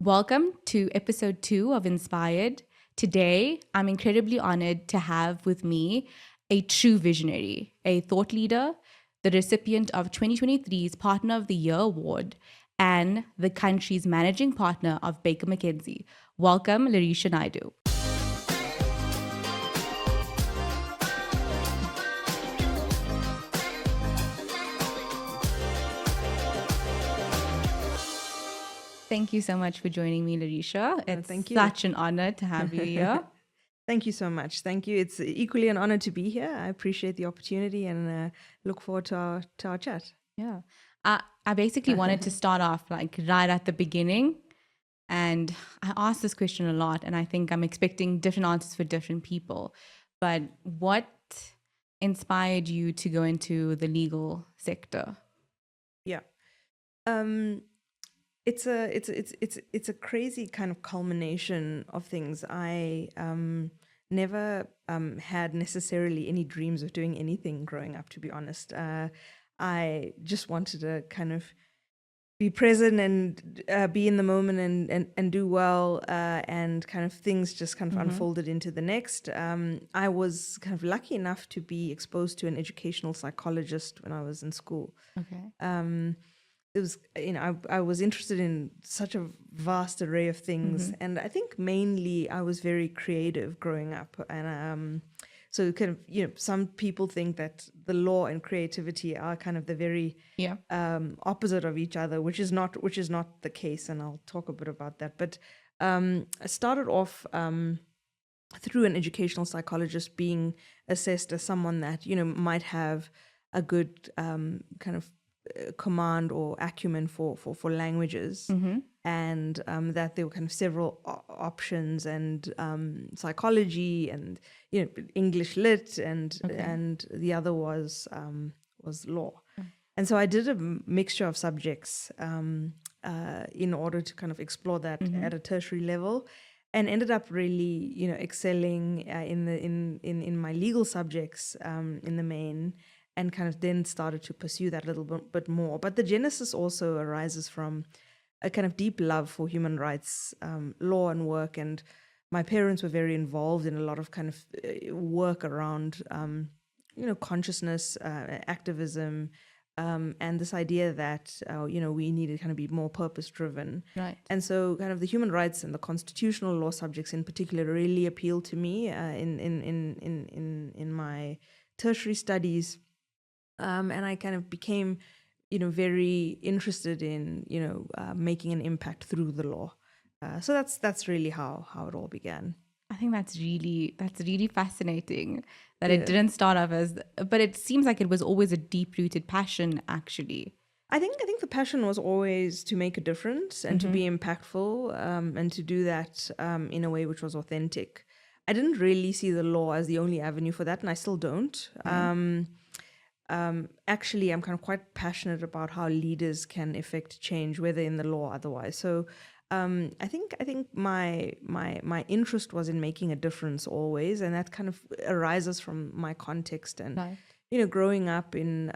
Welcome to episode 2 of Inspired. Today, I'm incredibly honored to have with me a true visionary, a thought leader, the recipient of 2023's Partner of the Year award, and the country's managing partner of Baker Mckenzie. Welcome, Lerisha Naidu. Thank you so much for joining me, Lerisha. It's thank you. such an honor to have you here. Thank you so much. Thank you. It's equally an honor to be here. I appreciate the opportunity and look forward to our chat. Yeah. I basically wanted to start off like right at the beginning. And I ask this question a lot, and I think I'm expecting different answers for different people. But what inspired you to go into the legal sector? Yeah. It's a crazy kind of culmination of things. I never had necessarily any dreams of doing anything growing up, to be honest. I just wanted to kind of be present and be in the moment and do well, and kind of things just kind of unfolded into the next. I was kind of lucky enough to be exposed to an educational psychologist when I was in school. Okay. It was, I was interested in such a vast array of things, and I think mainly I was very creative growing up, and so kind of, some people think that the law and creativity are kind of the very opposite of each other, which is not the case, and I'll talk a bit about that. But I started off through an educational psychologist, being assessed as someone that might have a good kind of command or acumen for languages, and that there were kind of several options, and psychology and English lit, and the other was law. And so I did a mixture of subjects in order to kind of explore that at a tertiary level, and ended up really excelling in my legal subjects in the main, and kind of then started to pursue that a little bit more. But the genesis also arises from a kind of deep love for human rights law and work. And my parents were very involved in a lot of kind of work around, consciousness, activism, and this idea that, we needed to kind of be more purpose-driven. Right. And so kind of the human rights and the constitutional law subjects in particular really appealed to me in my tertiary studies. And I kind of became, very interested in, making an impact through the law. So that's really how it all began. I think that's really fascinating that it didn't start off as, but it seems like it was always a deep-rooted passion, actually. I think the passion was always to make a difference and to be impactful, and to do that in a way which was authentic. I didn't really see the law as the only avenue for that, and I still don't. Actually, I'm kind of quite passionate about how leaders can effect change, whether in the law or otherwise. So I think my interest was in making a difference always, and that kind of arises from my context and growing up in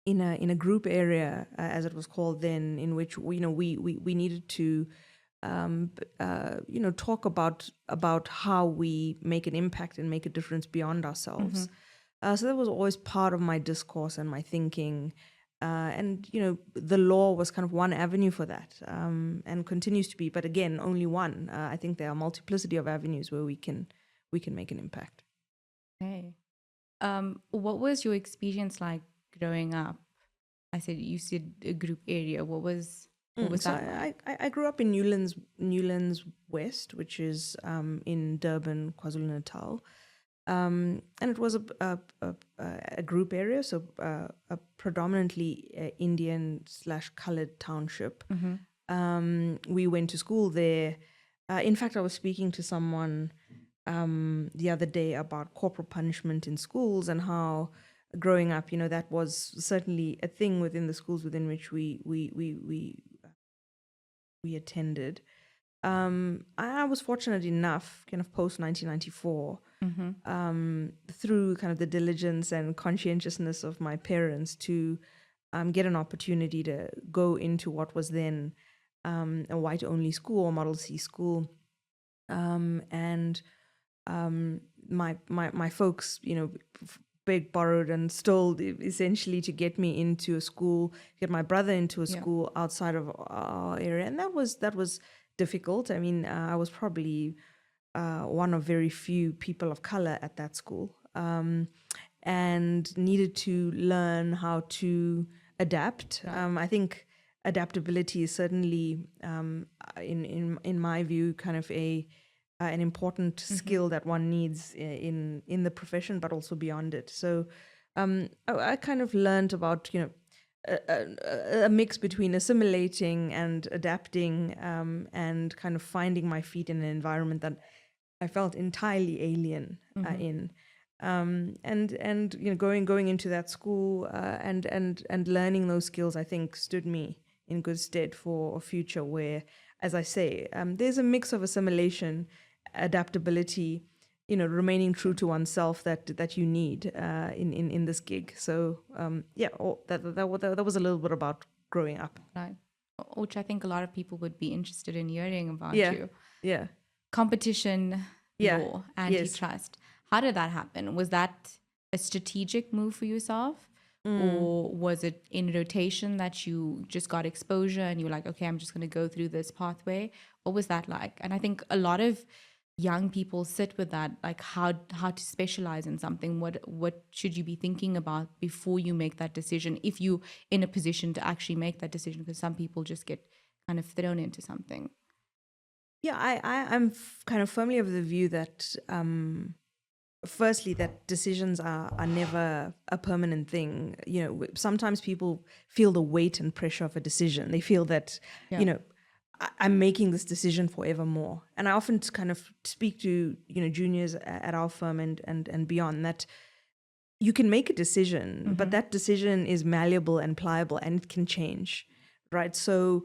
a group area, as it was called then, in which we needed to talk about how we make an impact and make a difference beyond ourselves. So that was always part of my discourse and my thinking. And, the law was kind of one avenue for that, and continues to be. But again, only one. I think there are a multiplicity of avenues where we can make an impact. Okay. What was your experience like growing up? You said a group area. What was that? I grew up in Newlands West, which is in Durban, KwaZulu-Natal. And it was a group area, so a predominantly Indian/colored township. We went to school there. In fact, I was speaking to someone the other day about corporal punishment in schools, and how growing up, that was certainly a thing within the schools within which we attended. I was fortunate enough, kind of post 1994, through kind of the diligence and conscientiousness of my parents, to get an opportunity to go into what was then a white-only school or Model C school. And my folks, begged, borrowed, and stole essentially to get me into a school, get my brother into a school outside of our area, and that was difficult. I mean, I was probably one of very few people of color at that school, and needed to learn how to adapt. I think adaptability is certainly, in my view, kind of an important skill that one needs in the profession, but also beyond it. So I kind of learned about a mix between assimilating and adapting, and kind of finding my feet in an environment that I felt entirely alien in. And going into that school, and learning those skills, I think stood me in good stead for a future where, as I say, there's a mix of assimilation, adaptability, remaining true to oneself that you need in this gig. So that was a little bit about growing up. Right. Which I think a lot of people would be interested in hearing about you. Yeah. Competition law, antitrust. How did that happen? Was that a strategic move for yourself? Or was it in rotation that you just got exposure and you were like, okay, I'm just going to go through this pathway? What was that like? And I think a lot of young people sit with that, like how to specialize in something. What should you be thinking about before you make that decision, if you in a position to actually make that decision? Because some people just get kind of thrown into something. Yeah, I'm kind of firmly of the view that firstly, that decisions are never a permanent thing. Sometimes people feel the weight and pressure of a decision. They feel that, I'm making this decision forevermore. And I often kind of speak to, juniors at our firm and beyond, that you can make a decision, but that decision is malleable and pliable and it can change, right? So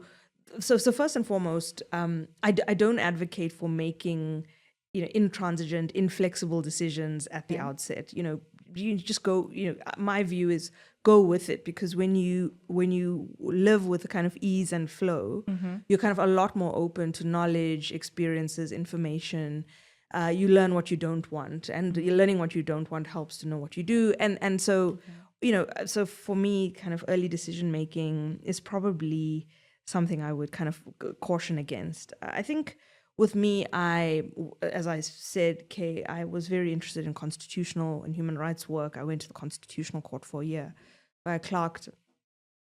first and foremost, I don't advocate for making intransigent, inflexible decisions at the outset. You just go, my view is go with it, because when you live with a kind of ease and flow, you're kind of a lot more open to knowledge, experiences, information. You learn what you don't want, and learning what you don't want helps to know what you do. And so, so for me, kind of early decision making is probably something I would kind of caution against. I think with me, as I said, Kay, I was very interested in constitutional and human rights work. I went to the Constitutional Court for a year, where I clerked.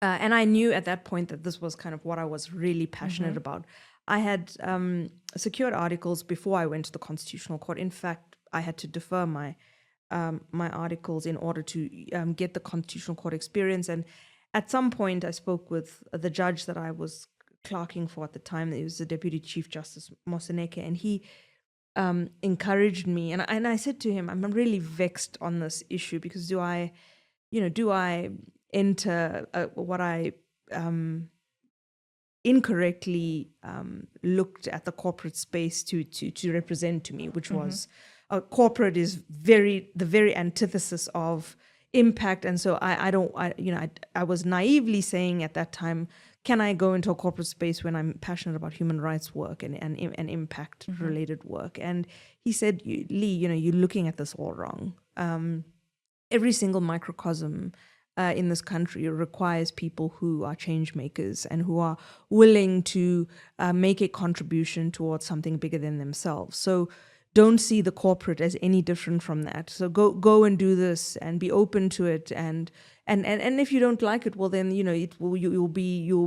And I knew at that point that this was kind of what I was really passionate about. I had secured articles before I went to the Constitutional Court. In fact, I had to defer my articles in order to get the Constitutional Court experience. And at some point, I spoke with the judge that I was clerking for at the time. It was the Deputy Chief Justice Moseneke, and he encouraged me. And I said to him, I'm really vexed on this issue, because do I enter what I incorrectly looked at the corporate space to represent to me, which was corporate is the very antithesis of impact. And so I was naively saying at that time, can I go into a corporate space when I'm passionate about human rights work and impact related work? And he said, Lee, you're looking at this all wrong. Every single microcosm in this country requires people who are change makers and who are willing to make a contribution towards something bigger than themselves. So don't see the corporate as any different from that. So go and do this and be open to it. And if you don't like it, well then you'll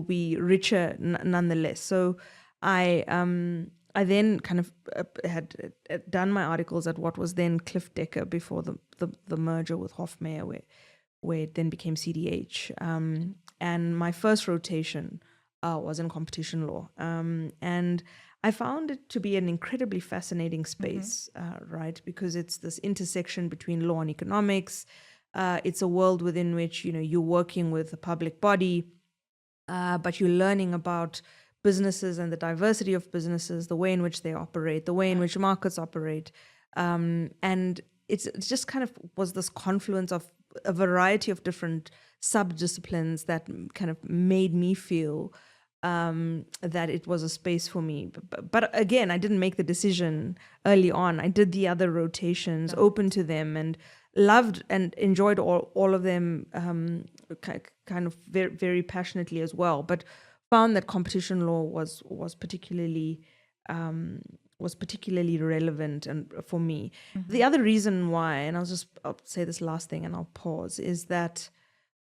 be richer nonetheless. So I then kind of had done my articles at what was then Cliff Decker before the merger with Hofmeyr, where it then became CDH. And my first rotation was in competition law. And I found it to be an incredibly fascinating space, right? Because it's this intersection between law and economics. It's a world within which, you're working with a public body, but you're learning about businesses and the diversity of businesses, the way in which they operate, the way in which markets operate. And it just kind of was this confluence of a variety of different sub-disciplines that kind of made me feel that it was a space for me. But again, I didn't make the decision early on. I did the other rotations, open to them, and loved and enjoyed all of them kind of very, very passionately as well. But found that competition law was particularly relevant and for me. The other reason why, and I'll say this last thing and I'll pause, is that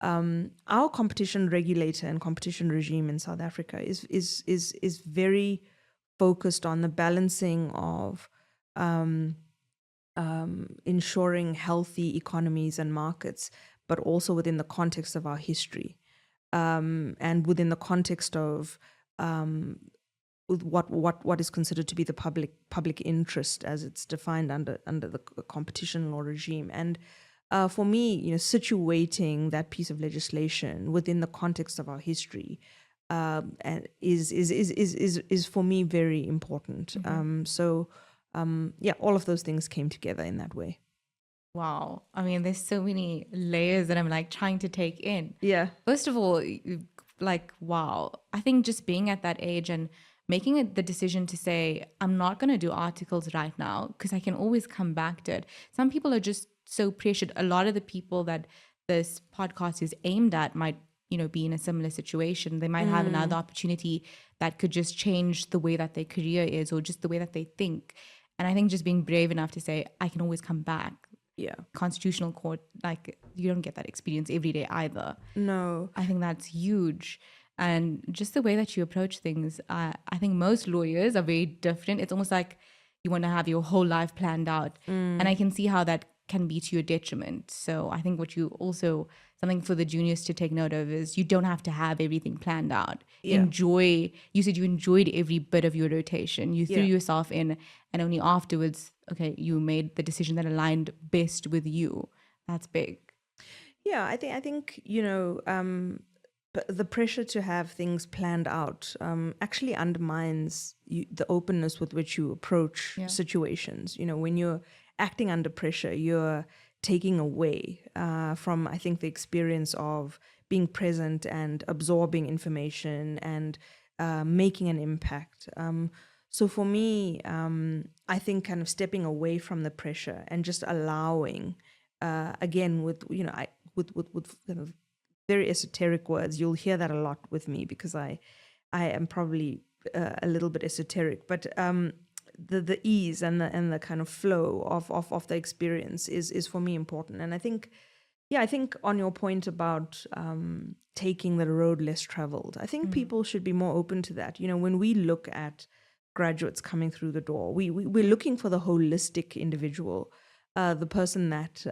our competition regulator and competition regime in South Africa is very focused on the balancing of ensuring healthy economies and markets, but also within the context of our history, and within the context of what is considered to be the public interest as it's defined under the competition law regime. And for me, situating that piece of legislation within the context of our history is for me very important. All of those things came together in that way. Wow. I mean, there's so many layers that I'm like trying to take in. Yeah. First of all, like, wow. I think just being at that age and making the decision to say, I'm not going to do articles right now because I can always come back to it. Some people are just so pressured. A lot of the people that this podcast is aimed at might, be in a similar situation. They might have another opportunity that could just change the way that their career is or just the way that they think. And I think just being brave enough to say, I can always come back. Yeah. Constitutional court, like, you don't get that experience every day either. No. I think that's huge. And just the way that you approach things, I think most lawyers are very different. It's almost like you want to have your whole life planned out. And I can see how that can be to your detriment. So I think something for the juniors to take note of is you don't have to have everything planned out. Yeah. You said you enjoyed every bit of your rotation. You threw yourself in, and only afterwards, okay, you made the decision that aligned best with you. That's big. Yeah, I think the pressure to have things planned out actually undermines the openness with which you approach situations. When you're acting under pressure, you're taking away from, I think, the experience of being present and absorbing information and making an impact. So for me, I think kind of stepping away from the pressure and just allowing, again, with kind of very esoteric words. You'll hear that a lot with me because I am probably a little bit esoteric, but the ease and the kind of flow of the experience is for me important. And I think on your point about taking the road less traveled, I think people should be more open to that. When we look at graduates coming through the door, we're looking for the holistic individual, the person that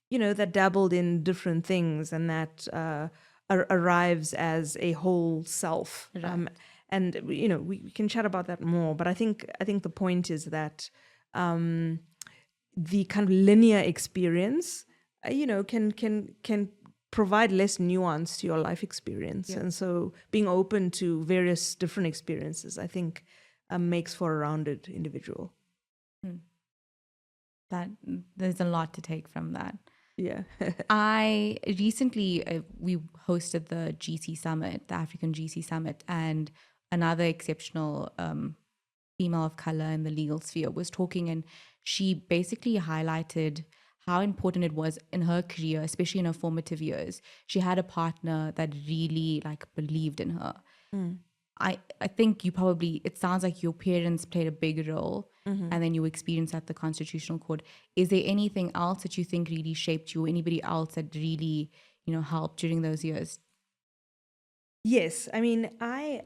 that dabbled in different things and that arrives as a whole self. Right. And we can chat about that more, but I think the point is that the kind of linear experience, can provide less nuance to your life experience, and so being open to various different experiences, I think, makes for a rounded individual. That there's a lot to take from that. Yeah. I recently, we hosted the GC Summit, the African GC Summit, and another exceptional female of color in the legal sphere was talking, and she basically highlighted how important it was in her career, especially in her formative years. She had a partner that really believed in her. I think it sounds like your parents played a big role, and then your experience at the Constitutional Court. Is there anything else that you think really shaped you, or anybody else that really, helped during those years? Yes. I mean, I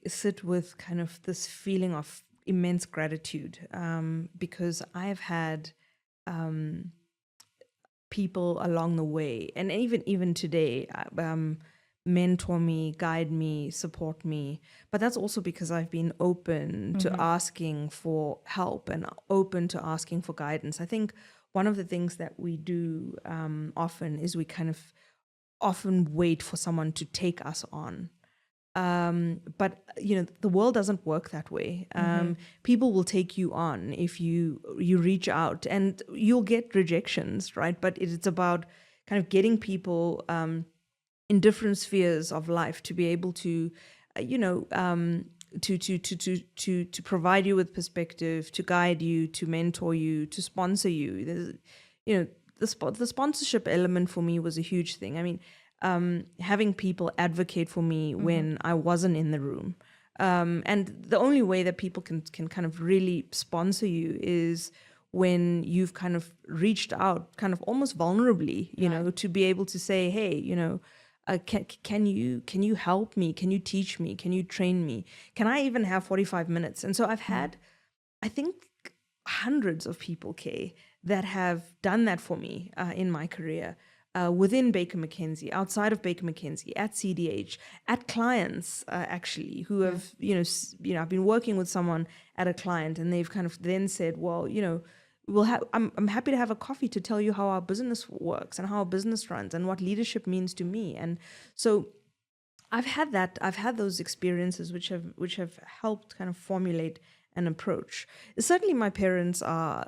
sit with kind of this feeling of immense gratitude because I've had people along the way, and even today, mentor me, guide me, support me. But that's also because I've been open to asking for help and open to asking for guidance. I think one of the things that we do often is we kind of often wait for someone to take us on. But the world doesn't work that way. People will take you on if you reach out, and you'll get rejections, right? But it's about kind of getting people in different spheres of life to be able to, to provide you with perspective, to guide you, to mentor you, to sponsor you. There's, the sponsorship element for me was a huge thing. I mean, having people advocate for me when I wasn't in the room. And the only way that people can kind of really sponsor you is when you've kind of reached out kind of almost vulnerably, to be able to say, hey, can you help me? Can you teach me? Can you train me? Can I even have 45 minutes? And so I've had, I think, hundreds of people, Kay, that have done that for me in my career. Within Baker Mckenzie, outside of Baker Mckenzie, at CDH, at clients actually who have, I've been working with someone at a client, and they've kind of then said, well, I'm happy to have a coffee to tell you how our business works and how our business runs and what leadership means to me. And so I've had those experiences which have helped kind of formulate an approach. Certainly my parents are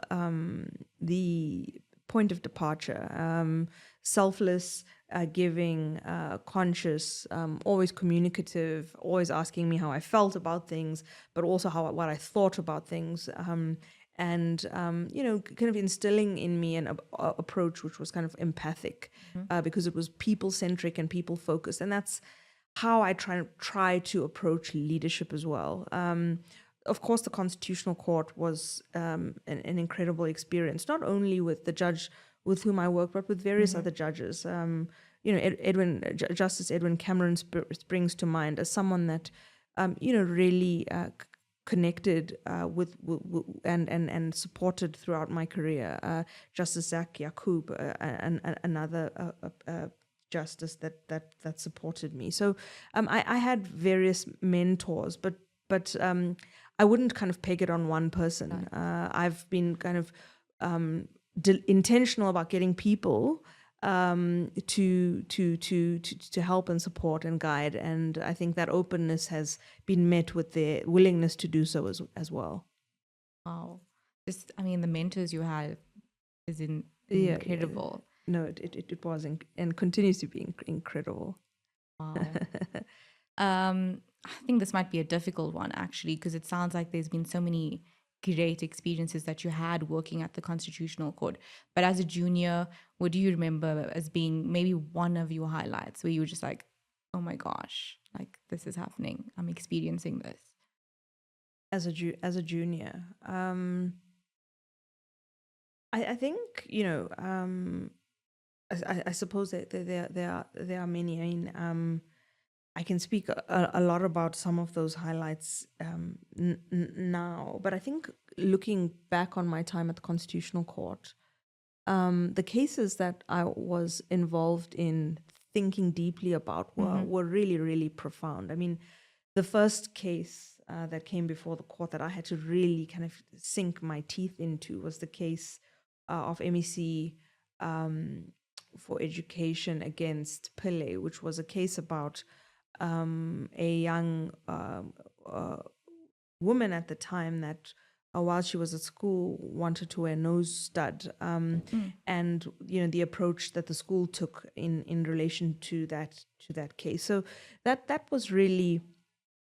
the point of departure. Selfless, giving, conscious, always communicative, always asking me how I felt about things, but also what I thought about things, and kind of instilling in me an approach which was kind of empathic, because it was people-centric and people-focused, and that's how I try to approach leadership as well. Of course, the Constitutional Court was an incredible experience, not only with the judge with whom I work, but with various other judges. Justice Edwin Cameron springs to mind as someone that, really connected with and supported throughout my career. Justice Zach Yacoub, another justice that supported me. So I had various mentors, but I wouldn't kind of peg it on one person. I've been kind of intentional about getting people to help and support and guide, and I think that openness has been met with their willingness to do so as well. Wow, the mentors you have is incredible. No, it was and continues to be incredible. Wow. I think this might be a difficult one actually, because it sounds like there's been so many great experiences that you had working at the Constitutional Court. But as a junior, what do you remember as being maybe one of your highlights where you were just like, oh my gosh, like this is happening, I'm experiencing this? As a junior, I think, I suppose that there are many. I mean, I can speak a lot about some of those highlights now, but I think looking back on my time at the Constitutional Court, the cases that I was involved in thinking deeply about were really, really profound. I mean, the first case that came before the court that I had to really kind of sink my teeth into was the case of MEC for Education against Pillay, which was a case about a young woman at the time that while she was at school wanted to wear nose stud, and the approach that the school took in relation to that case. So that was really,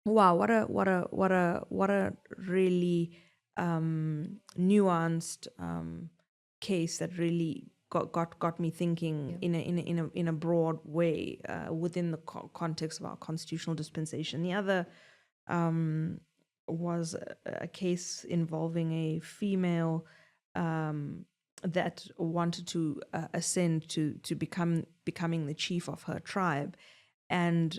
wow, what a really nuanced case that really got me thinking in a broad way within the context of our constitutional dispensation. The other was a case involving a female that wanted to ascend to becoming the chief of her tribe, and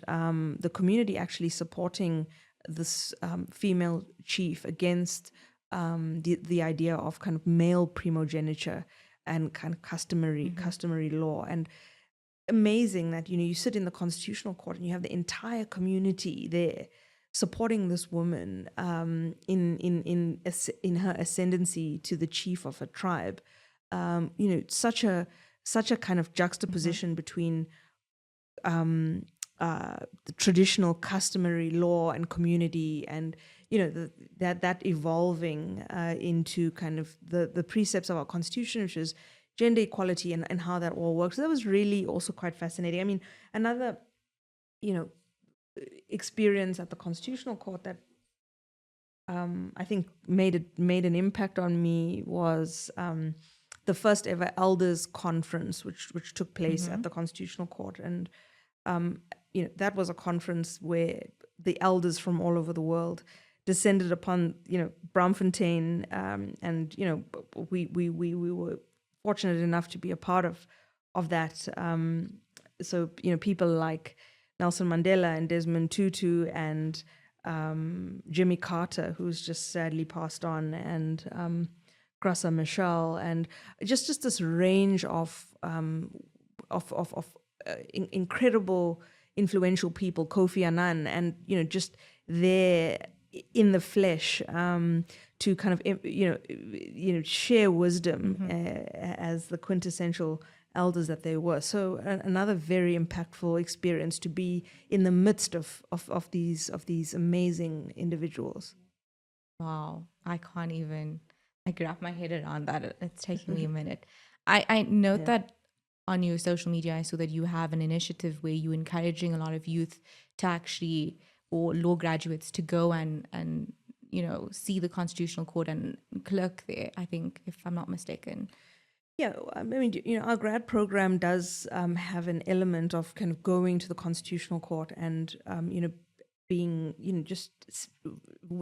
the community actually supporting this female chief against the idea of kind of male primogeniture and kind of customary law. And amazing that you sit in the Constitutional Court and you have the entire community there supporting this woman in her ascendancy to the chief of a tribe. Such a kind of juxtaposition between the traditional customary law and community, and that evolving into kind of the precepts of our constitution, which is gender equality and how that all works. So that was really also quite fascinating. I mean, another, experience at the Constitutional Court that I think made an impact on me was the first ever elders conference, which took place at the Constitutional Court, and that was a conference where the elders from all over the world descended upon Braamfontein, and we were fortunate enough to be a part of that. So people like Nelson Mandela and Desmond Tutu and Jimmy Carter, who's just sadly passed on, and Graça Machel, and just this range of incredible, influential people, Kofi Annan, and just there in the flesh to kind of share wisdom as the quintessential elders that they were. So another very impactful experience to be in the midst of these amazing individuals. Wow, I can't even wrap my head around that. It's taking me a minute. I note that on your social media, I saw that you have an initiative where you're encouraging a lot of youth to actually, or law graduates, to go and see the Constitutional Court and clerk there, I think, if I'm not mistaken. Yeah, I mean, our grad program does have an element of kind of going to the Constitutional Court and, being, just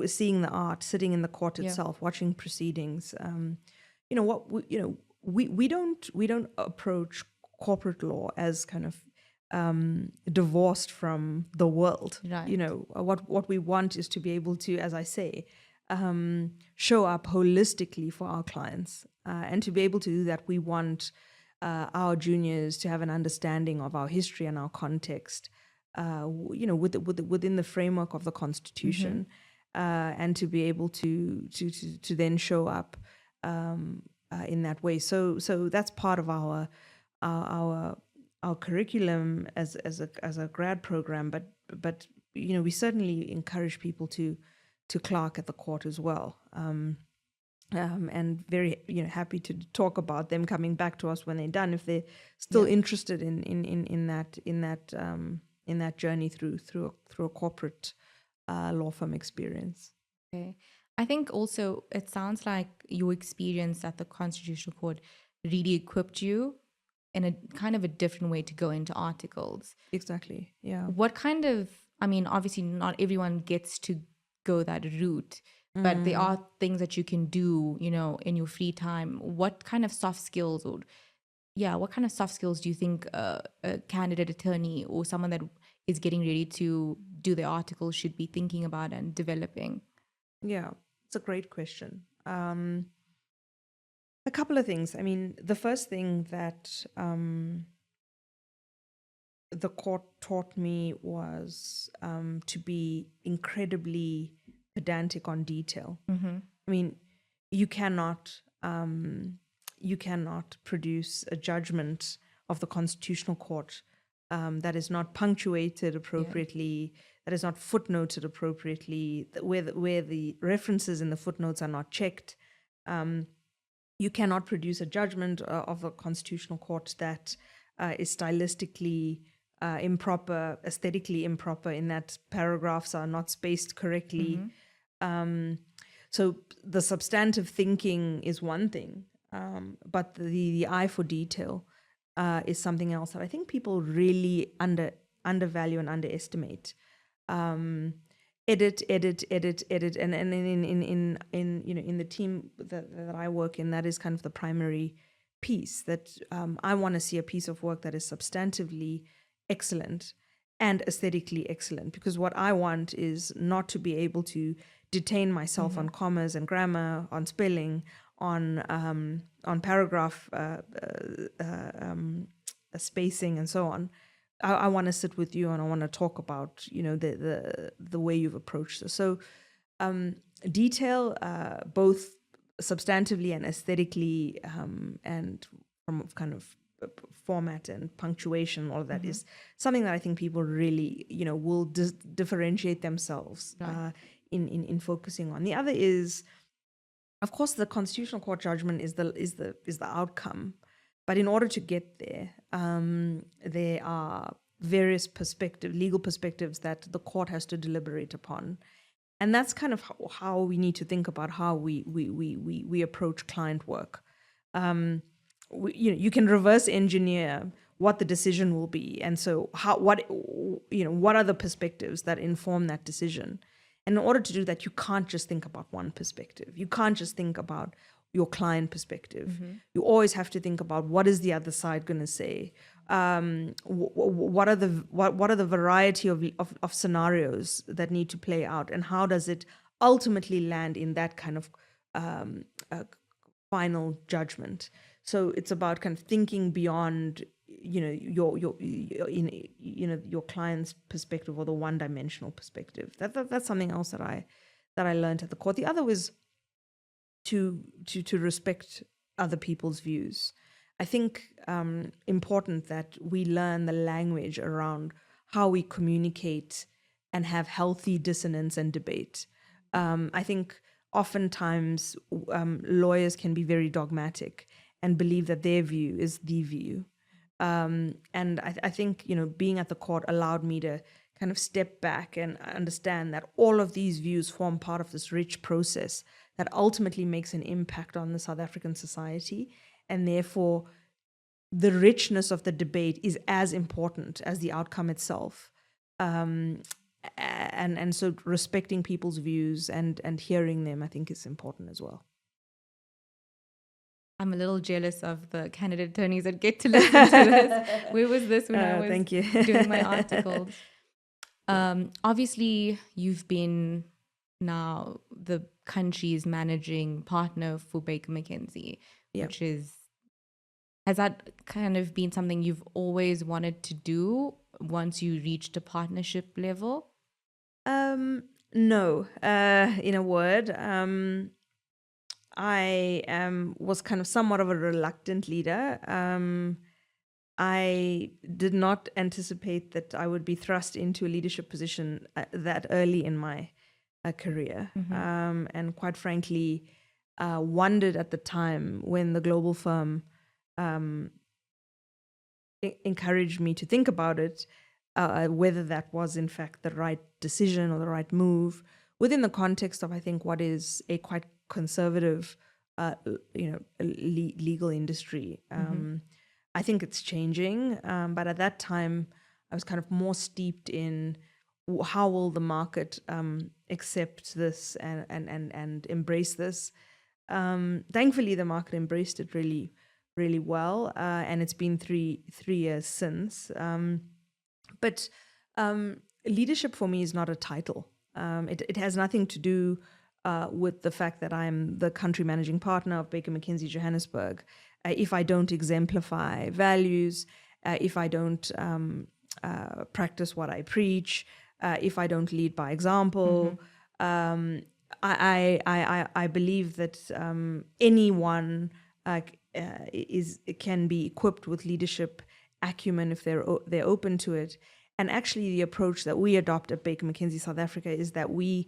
seeing the art, sitting in the court itself, watching proceedings. We don't approach corporate law as kind of divorced from the world. Right. What we want is to be able to, as I say, show up holistically for our clients, and to be able to do that, we want our juniors to have an understanding of our history and our context, within the framework of the Constitution, and to be able to then show up in that way. So that's part of our curriculum as a grad program, but we certainly encourage people to clerk at the court as well, and very happy to talk about them coming back to us when they're done, if they're still interested in that journey through a corporate law firm experience. Okay. I think also it sounds like your experience at the Constitutional Court really equipped you in a kind of a different way to go into articles. Exactly. Yeah. What kind of, I mean, obviously not everyone gets to go that route, but there are things that you can do, in your free time. What kind of soft skills do you think a candidate attorney or someone that is getting ready to do their article should be thinking about and developing? Yeah, it's a great question. A couple of things. I mean, the first thing that the court taught me was to be incredibly pedantic on detail. I mean, you cannot produce a judgment of the Constitutional Court that is not punctuated appropriately, that is not footnoted appropriately, where the references in the footnotes are not checked. You cannot produce a judgment of a Constitutional Court that is stylistically improper, aesthetically improper, in that paragraphs are not spaced correctly. So the substantive thinking is one thing, but the eye for detail is something else that I think people really undervalue and underestimate. Edit, and in the team that I work in, that is kind of the primary piece, that I want to see a piece of work that is substantively excellent and aesthetically excellent, because what I want is not to be able to detain myself on commas and grammar, on spelling, on paragraph spacing and so on. I want to sit with you and I want to talk about the way you've approached this. So detail, both substantively and aesthetically, and from kind of format and punctuation, all of that is something that I think people really will differentiate themselves in focusing on. The other is, of course, the Constitutional Court judgment is the outcome, But in order to get there, there are various legal perspectives that the court has to deliberate upon. And that's kind of how we need to think about how we approach client work. You can reverse engineer what the decision will be, and so what are the perspectives that inform that decision. And in order to do that, you can't just think about one perspective. You can't just think about your client perspective. You always have to think about what is the other side going to say. What are the variety of scenarios that need to play out, and how does it ultimately land in that kind of final judgment? So it's about kind of thinking beyond your client's perspective or the one-dimensional perspective. That's something else that I learned at the court. The other was to respect other people's views. I think important that we learn the language around how we communicate and have healthy dissonance and debate. I think oftentimes lawyers can be very dogmatic and believe that their view is the view. And I think, being at the court allowed me to kind of step back and understand that all of these views form part of this rich process that ultimately makes an impact on the South African society. And therefore, the richness of the debate is as important as the outcome itself. And so respecting people's views and hearing them, I think, is important as well. I'm a little jealous of the candidate attorneys that get to listen to this. Where was this when I was doing my articles? Obviously, you've been now the country's managing partner for Baker Mckenzie, which has that kind of been something you've always wanted to do once you reached a partnership level? No, in a word. I was kind of somewhat of a reluctant leader. I did not anticipate that I would be thrust into a leadership position that early in my career. And quite frankly, wondered at the time when the global firm encouraged me to think about it, whether that was in fact the right decision or the right move within the context of, I think, what is a quite conservative, legal industry. I think it's changing, but at that time, I was kind of more steeped in how will the market accept this and embrace this. Thankfully, the market embraced it really, really well, and it's been three years since. But leadership for me is not a title. It has nothing to do with the fact that I'm the country managing partner of Baker Mckenzie Johannesburg. If I don't exemplify values, if I don't practice what I preach, if I don't lead by example, I believe that anyone can be equipped with leadership acumen if they're open to it. And actually, the approach that we adopt at Baker Mckenzie South Africa is that we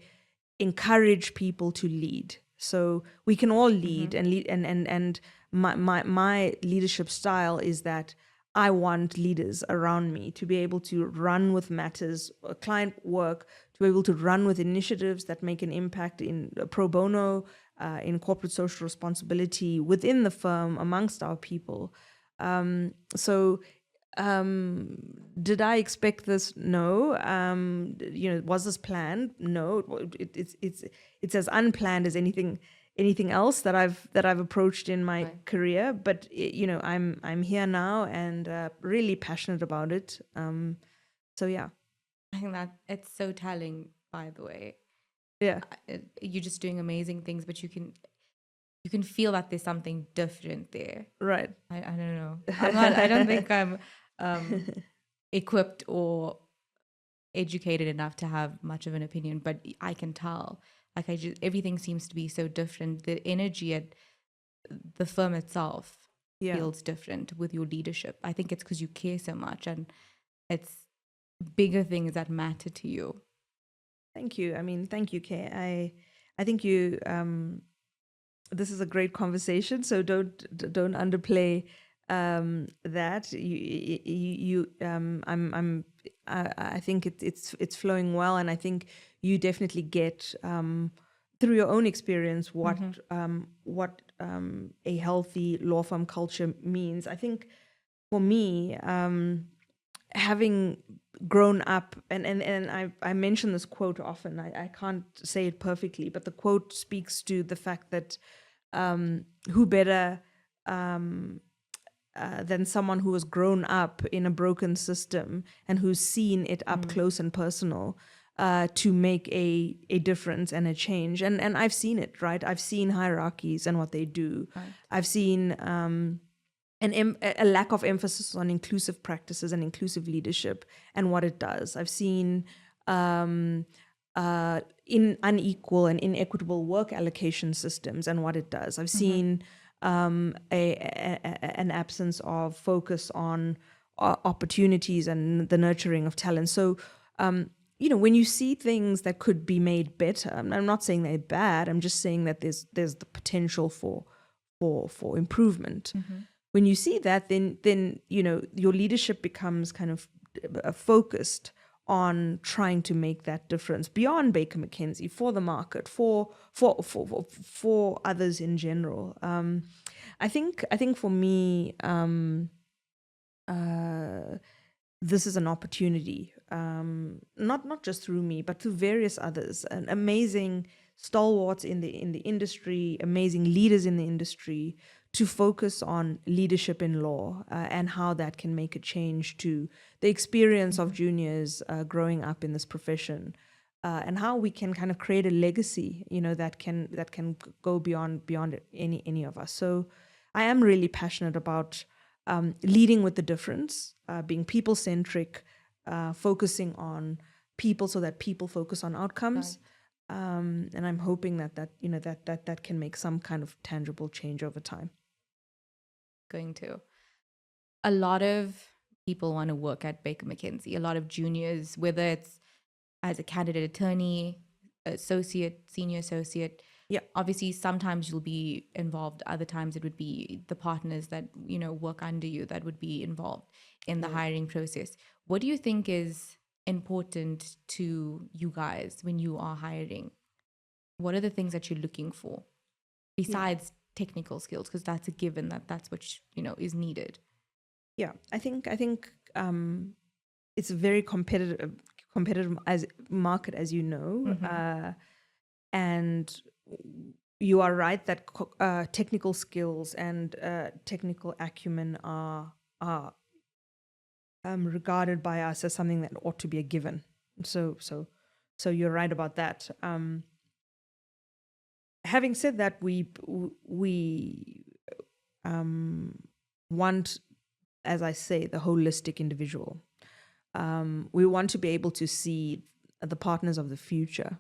encourage people to lead. So we can all lead and lead, and my leadership style is that I want leaders around me to be able to run with matters, client work, to be able to run with initiatives that make an impact in pro bono, in corporate social responsibility within the firm, amongst our people. Did I expect this? No. Was this planned? No. It's as unplanned as anything else that I've approached in my career. But I'm here now and really passionate about it. So yeah. I think that it's so telling. By the way, yeah, you're just doing amazing things, but you can feel that there's something different there. Right. I don't know. I don't think I'm equipped or educated enough to have much of an opinion, but I can tell. Like everything seems to be so different. The energy at the firm itself feels different with your leadership. I think it's because you care so much, and it's bigger things that matter to you. Thank you. I mean, thank you, Kay. I think you. This is a great conversation. So don't underplay that I think it's flowing well, and I think you definitely get through your own experience what a healthy law firm culture means. I think for me, having grown up, and I mention this quote often. I can't say it perfectly, but the quote speaks to the fact that who better than someone who has grown up in a broken system and who's seen it up close and personal to make a difference and a change. And I've seen it, right? I've seen hierarchies and what they do. Right. I've seen a lack of emphasis on inclusive practices and inclusive leadership and what it does. I've seen in unequal and inequitable work allocation systems and what it does. I've seen an absence of focus on opportunities and the nurturing of talent. So, when you see things that could be made better, I'm not saying they're bad. I'm just saying that there's the potential for improvement. When you see that, then your leadership becomes kind of focused on trying to make that difference beyond Baker Mckenzie, for the market, for others in general. I think for me, this is an opportunity, not just through me, but through various others, and amazing stalwarts in the industry, amazing leaders in the industry, to focus on leadership in law and how that can make a change to the experience of juniors growing up in this profession, and how we can kind of create a legacy, that can go beyond any of us. So I am really passionate about leading with the difference, being people-centric, focusing on people so that people focus on outcomes. Right. And I'm hoping that can make some kind of tangible change over time. Going to. A lot of people want to work at Baker Mckenzie, a lot of juniors, whether it's as a candidate attorney, associate, senior associate. Yeah. Obviously, sometimes you'll be involved. Other times it would be the partners that, work under you that would be involved in the hiring process. What do you think is important to you guys when you are hiring? What are the things that you're looking for besides technical skills? Because that's a given that's what, is needed. Yeah, I think it's a very competitive as market, as you know. And you are right that technical skills and technical acumen are regarded by us as something that ought to be a given. So you're right about that. Having said that, we want, as I say, the holistic individual. We want to be able to see the partners of the future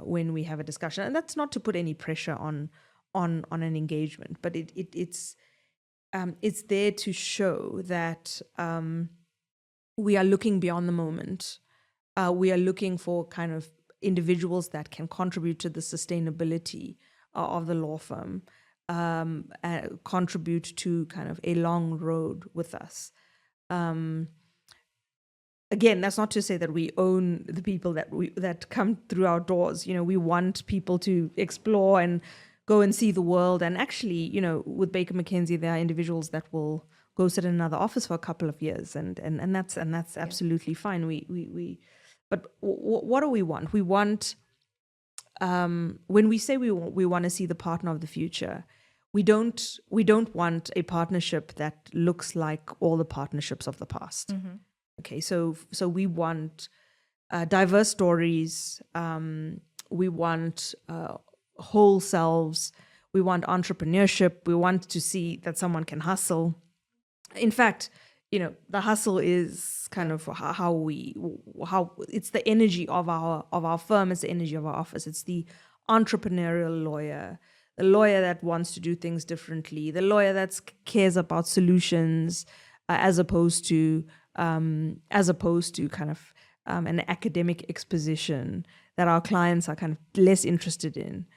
when we have a discussion, and that's not to put any pressure on an engagement, but it's there to show that we are looking beyond the moment. We are looking for kind of individuals that can contribute to the sustainability of the law firm, contribute to kind of a long road with us. Again, that's not to say that we own the people that come through our doors. We want people to explore and go and see the world. And actually, with Baker Mckenzie, there are individuals that will go sit in another office for a couple of years, and that's absolutely fine. But what do we want? We want, when we say we want to see the partner of the future, we don't want a partnership that looks like all the partnerships of the past. Okay, so we want diverse stories. We want whole selves. We want entrepreneurship. We want to see that someone can hustle. In fact, the hustle is kind of how it's the energy of our firm. It's the energy of our office. It's the entrepreneurial lawyer, the lawyer that wants to do things differently, the lawyer that cares about solutions, as opposed to kind of an academic exposition that our clients are kind of less interested in.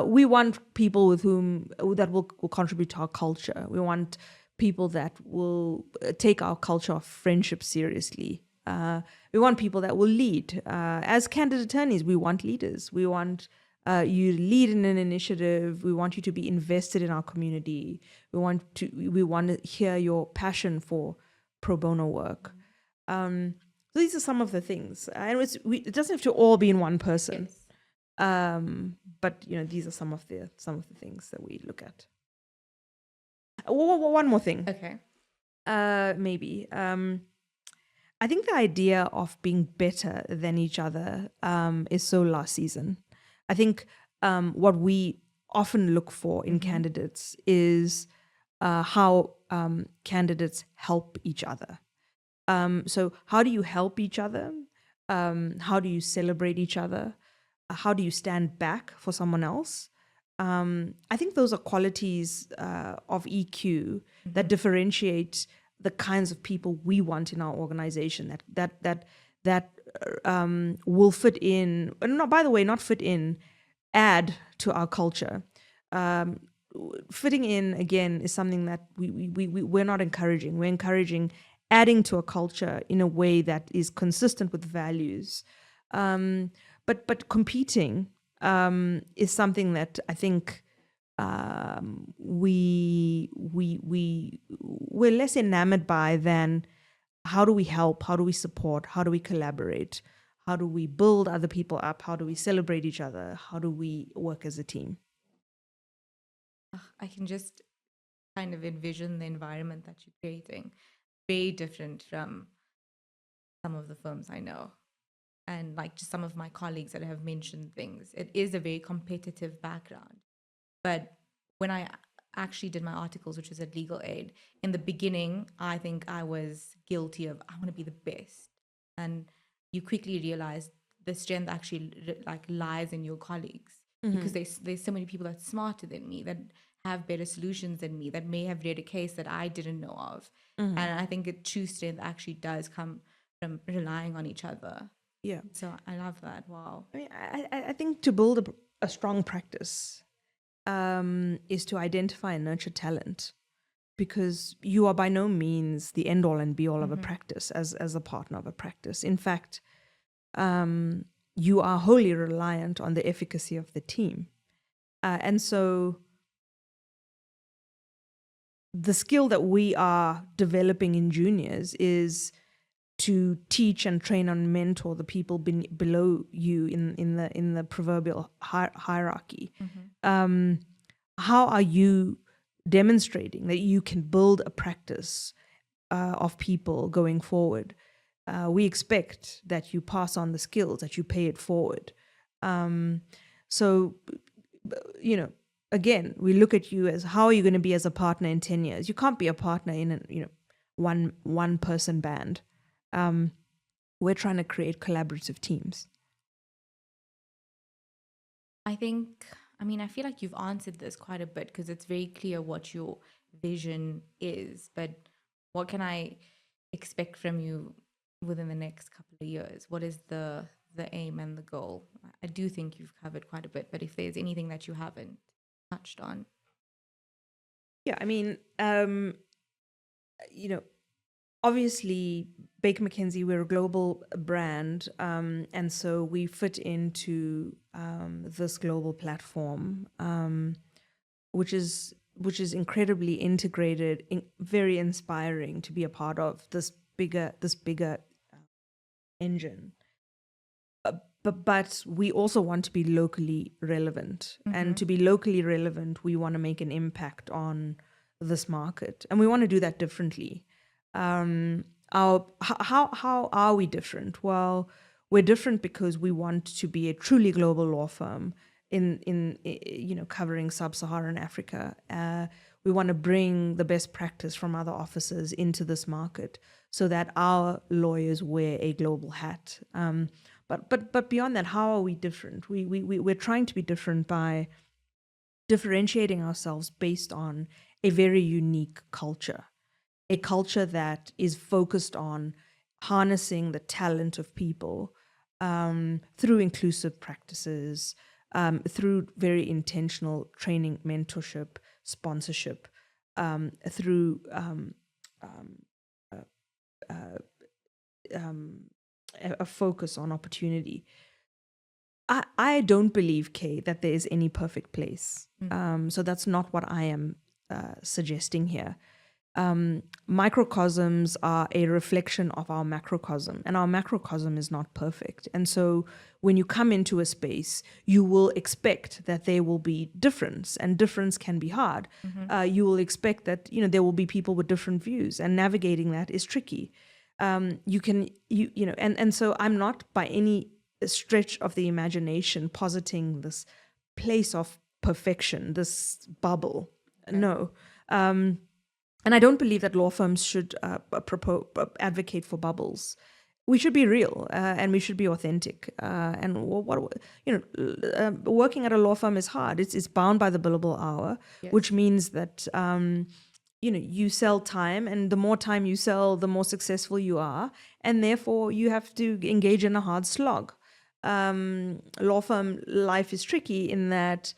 We want people that will contribute to our culture. We want people that will take our culture of friendship seriously. We want people that will lead. As candidate attorneys, we want leaders. We want you to lead in an initiative. We want you to be invested in our community. We want to hear your passion for pro bono work. So these are some of the things, and it doesn't have to all be in one person. Yes. But these are some of the things that we look at. One more thing. Okay. Maybe. I think the idea of being better than each other is so last season. I think what we often look for in candidates is how candidates help each other. So how do you help each other? How do you celebrate each other? How do you stand back for someone else? I think those are qualities of EQ that differentiate the kinds of people we want in our organization that will fit in. And by the way, not fit in, add to our culture. Fitting in, again, is something that we're not encouraging. We're encouraging adding to a culture in a way that is consistent with values. But competing is something that I think we're less enamored by than how do we help, how do we support, how do we collaborate, how do we build other people up, how do we celebrate each other, how do we work as a team. I can just kind of envision the environment that you're creating. Very different from some of the firms I know. And like just some of my colleagues that have mentioned things. It is a very competitive background. But when I actually did my articles, which was at Legal Aid, in the beginning, I think I was guilty of, I want to be the best. And you quickly realize the strength actually lies in your colleagues. Because there's so many people that's smarter than me, that have better solutions than me, that may have read a case that I didn't know of. And I think a true strength actually does come from relying on each other. Yeah. So I love that. Wow. I mean, I think to build a strong practice is to identify and nurture talent, because you are by no means the end all and be all of a practice as a partner of a practice. In fact, you are wholly reliant on the efficacy of the team. And so the skill that we are developing in juniors is to teach and train and mentor the people below you in the proverbial hierarchy. How are you demonstrating that you can build a practice of people going forward? We expect that you pass on the skills, that you pay it forward. So, again, we look at you as, how are you going to be as a partner in 10 years? You can't be a partner in a one person band. We're trying to create collaborative teams. I feel like you've answered this quite a bit, because it's very clear what your vision is, but what can I expect from you within the next couple of years? What is the aim and the goal? I do think you've covered quite a bit, but if there's anything that you haven't touched on. Yeah, I mean, obviously, Baker McKenzie, we're a global brand, and so we fit into this global platform, which is incredibly integrated, very inspiring to be a part of this bigger engine. But we also want to be locally relevant, and to be locally relevant, we want to make an impact on this market, and we want to do that differently. How are we different? Well, we're different because we want to be a truly global law firm in covering sub-Saharan Africa. We want to bring the best practice from other offices into this market so that our lawyers wear a global hat. But beyond that, how are we different? We're trying to be different by differentiating ourselves based on a very unique culture, a culture that is focused on harnessing the talent of people through inclusive practices, through very intentional training, mentorship, sponsorship, through a focus on opportunity. I don't believe, Kay, that there is any perfect place. So that's not what I am suggesting here. Microcosms are a reflection of our macrocosm, and our macrocosm is not perfect. And so when you come into a space, you will expect that there will be difference, and difference can be hard. You will expect that, you know, there will be people with different views, and navigating that is tricky. And so I'm not by any stretch of the imagination positing this place of perfection, this bubble. Okay. No. And I don't believe that law firms should advocate for bubbles. We should be real and we should be authentic. Working at a law firm is hard. It's bound by the billable hour, yes. Which means that you sell time, and the more time you sell, the more successful you are, and therefore you have to engage in a hard slog. Law firm life is tricky in that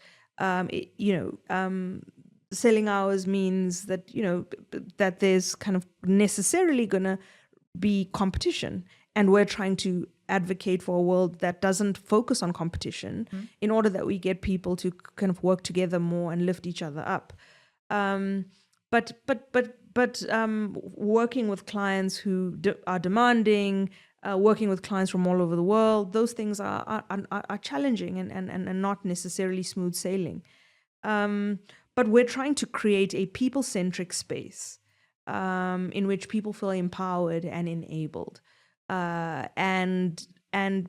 selling hours means that that there's kind of necessarily going to be competition, and we're trying to advocate for a world that doesn't focus on competition in order that we get people to kind of work together more and lift each other up. But working with clients who are demanding, working with clients from all over the world, those things are challenging and not necessarily smooth sailing. But we're trying to create a people-centric space in which people feel empowered and enabled, and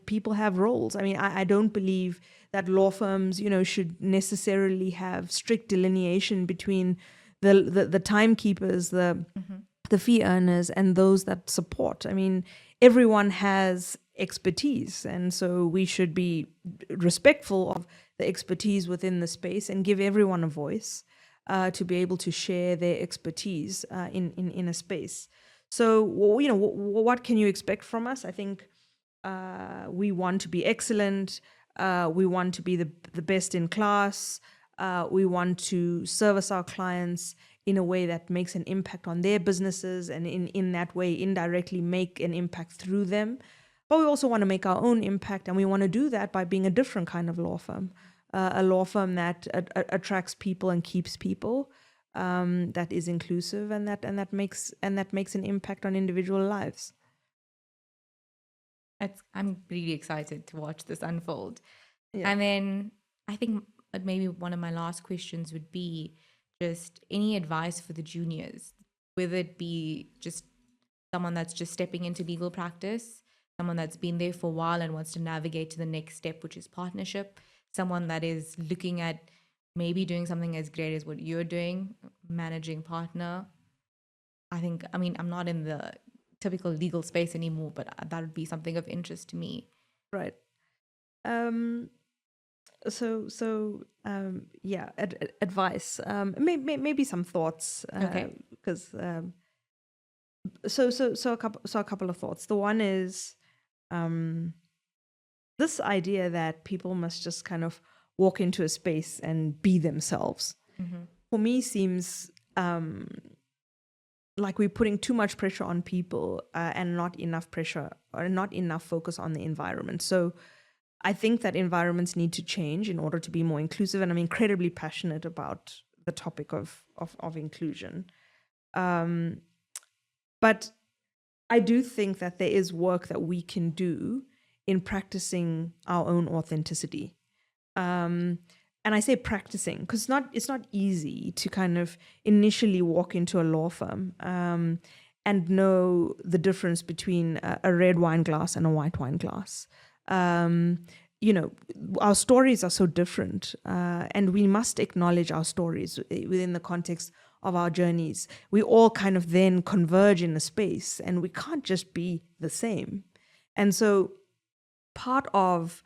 people have roles. I mean, I don't believe that law firms, should necessarily have strict delineation between the timekeepers, the fee earners, and those that support. I mean, everyone has expertise, and so we should be respectful of the expertise within the space and give everyone a voice to be able to share their expertise in a space. So, what can you expect from us? I think we want to be excellent. We want to be the best in class. We want to service our clients in a way that makes an impact on their businesses, and in that way indirectly make an impact through them. But we also want to make our own impact, and we want to do that by being a different kind of law firm, a law firm that attracts people and keeps people, that is inclusive, and that makes an impact on individual lives. I'm really excited to watch this unfold. Yeah. And then I think maybe one of my last questions would be just any advice for the juniors, whether it be just someone that's just stepping into legal practice, someone that's been there for a while and wants to navigate to the next step, which is partnership, someone that is looking at maybe doing something as great as what you're doing, managing partner. I'm not in the typical legal space anymore, but that would be something of interest to me. Right. Advice. Maybe some thoughts. Okay. Because a couple of thoughts. The one is this idea that people must just kind of walk into a space and be themselves. Mm-hmm. For me, seems like we're putting too much pressure on people and not enough pressure or not enough focus on the environment. So I think that environments need to change in order to be more inclusive, and I'm incredibly passionate about the topic of inclusion. But I do think that there is work that we can do in practicing our own authenticity. And I say practicing because it's not easy to kind of initially walk into a law firm and know the difference between a red wine glass and a white wine glass. Our stories are so different, and we must acknowledge our stories within the context of our journeys. We all kind of then converge in a space, and we can't just be the same. And so part of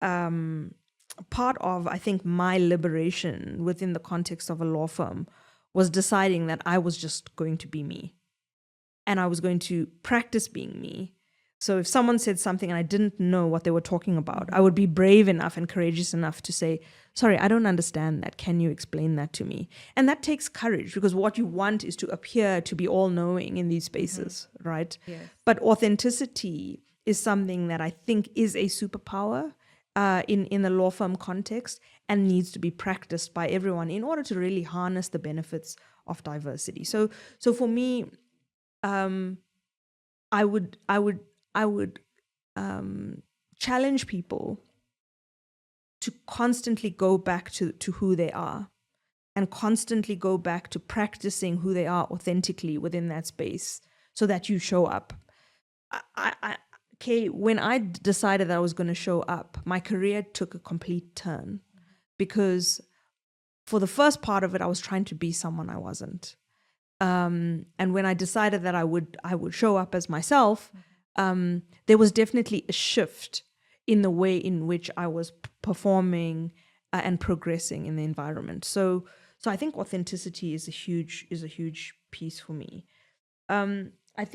I think my liberation within the context of a law firm was deciding that I was just going to be me, and I was going to practice being me So if someone said something and I didn't know what they were talking about, I would be brave enough and courageous enough to say, sorry, I don't understand that. Can you explain that to me? And that takes courage, because what you want is to appear to be all-knowing in these spaces, right? Yes. But authenticity is something that I think is a superpower in the law firm context, and needs to be practiced by everyone in order to really harness the benefits of diversity. So for me, I would challenge people to constantly go back to who they are, and constantly go back to practicing who they are authentically within that space, so that you show up. When I decided that I was going to show up, my career took a complete turn, because for the first part of it, I was trying to be someone I wasn't. And when I decided that I would show up as myself, there was definitely a shift in the way in which I was performing and progressing in the environment. So I think authenticity is a huge piece for me. I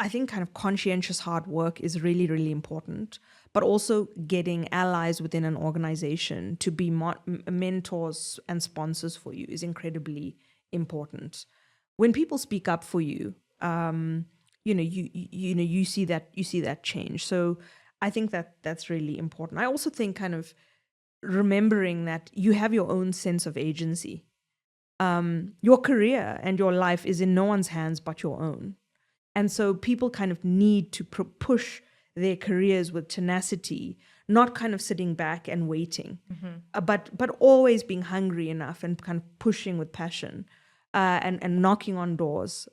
think kind of conscientious hard work is really, really important, but also getting allies within an organization to be mentors and sponsors for you is incredibly important. When people speak up for you, you see that change. So I think that's really important. I also think kind of remembering that you have your own sense of agency. Your career and your life is in no one's hands but your own. And so people kind of need to push their careers with tenacity, not kind of sitting back and waiting, but always being hungry enough and kind of pushing with passion, and knocking on doors.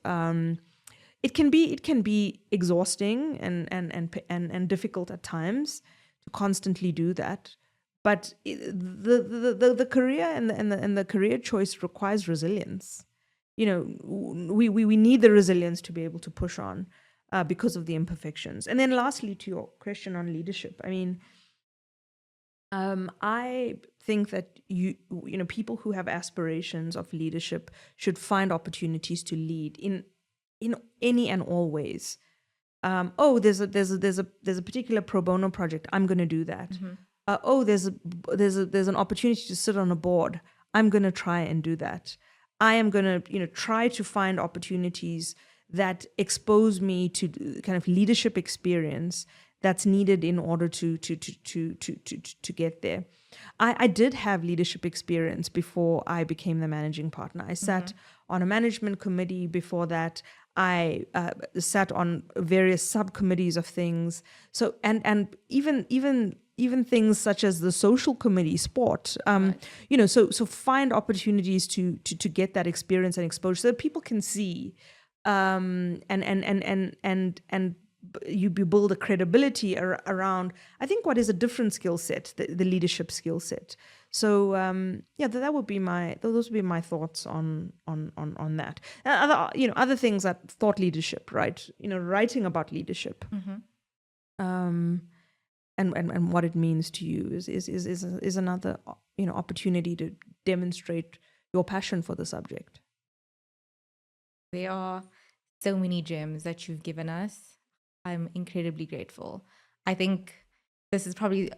It can be exhausting and difficult at times to constantly do that. But the career and the career choice requires resilience. We need the resilience to be able to push on because of the imperfections. And then lastly, to your question on leadership, I mean, I think that people who have aspirations of leadership should find opportunities to lead in any and all ways. There's a particular pro bono project, I'm going to do that. There's an opportunity to sit on a board, I'm going to try and do that. I am going to, try to find opportunities that expose me to kind of leadership experience that's needed in order to get there. I did have leadership experience before I became the managing partner. I sat on a management committee before that. I sat on various subcommittees of things. So and even things such as the social committee, sport, so find opportunities to get that experience and exposure so that people can see, and you build a credibility around, I think, what is a different skill set, the leadership skill set. So those would be my thoughts on that. Other things that thought leadership, right? Writing about leadership. And what it means to you is another opportunity to demonstrate your passion for the subject. There are so many gems that you've given us. I'm incredibly grateful. I think I'm probably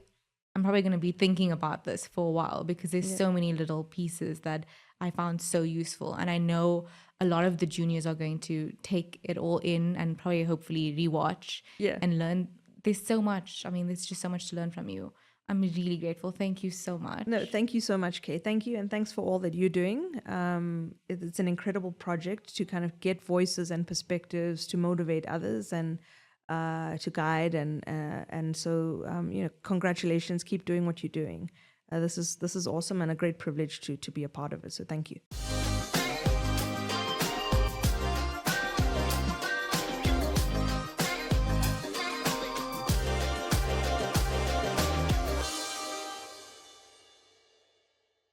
going to be thinking about this for a while, because there's so many little pieces that I found so useful. And I know a lot of the juniors are going to take it all in and probably hopefully rewatch and learn. There's so much. I mean, there's just so much to learn from you. I'm really grateful. Thank you so much. No, thank you so much, Kay. Thank you. And thanks for all that you're doing. It's an incredible project to kind of get voices and perspectives to motivate others and to guide. And so, congratulations. Keep doing what you're doing. This is awesome and a great privilege to be a part of it. So thank you.